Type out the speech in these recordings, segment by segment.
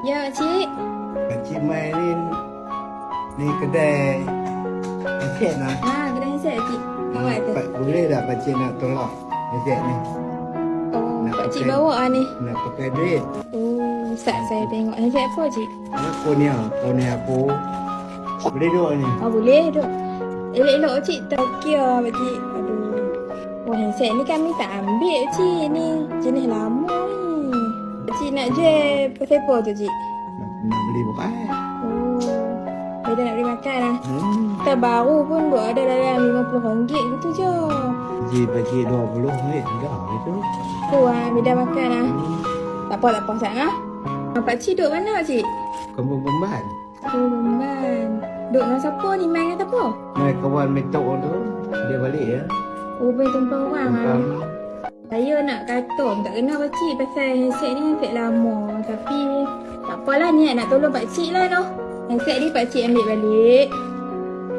Ya, Pakcik. Pakcik Mai ni kedai handset lah. Kedai handset, Pakcik. Bawa tu. Boleh tak pakcik nak tolak handset ni? Oh, Nak Pakcik pakai- bawa ni. Nak pakai duit. Oh, sat saya tengok handset apa, Cik? Phone ni aku. Boleh duduk ni? Boleh duk. Elok-elok, Cik. Tokyo, Pakcik. Aduh. Wah, handset ni kami tak ambil, Cik. Ni jenis lama ni. Pakcik nak jual apa tu, Cik? Nak beli bukan? Oh, beda nak beli makan lah. Terbaru pun buat ada dalam RM50 gitu je. Pakcik 20 ringgit dah gitu. Beda makan lah. Tak apa sangat. Pakcik duduk mana, Pakcik? Kampung Kemban. Beman. Duduk dengan siapa ni? Main kata apa? Mai kawan metok tu dia balik ya. Oh, main tumpang orang lah. Tumpang. Saya nak kata, tak kenal Pakcik pasal handset ni handset lama. Tapi, tak apalah, niat nak tolong Pakcik lah tu. Handset ni Pakcik ambil balik.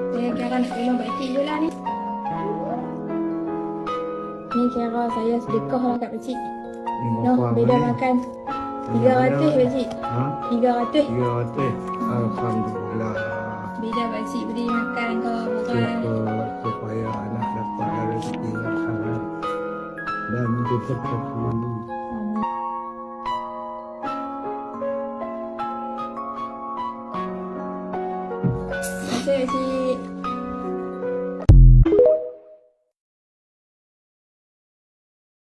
Saya kira nak tolong Pakcik je lah ni. Ni kira saya sedekah lah kat Pakcik. Noh, beda makan. 300 Pakcik. Ha? 300. 300. Alhamdulillah. Beda Pakcik beri makan ke bukan. Supaya anak dapat rezeki yang halal dan diberkati. Terima kasih Pakcik.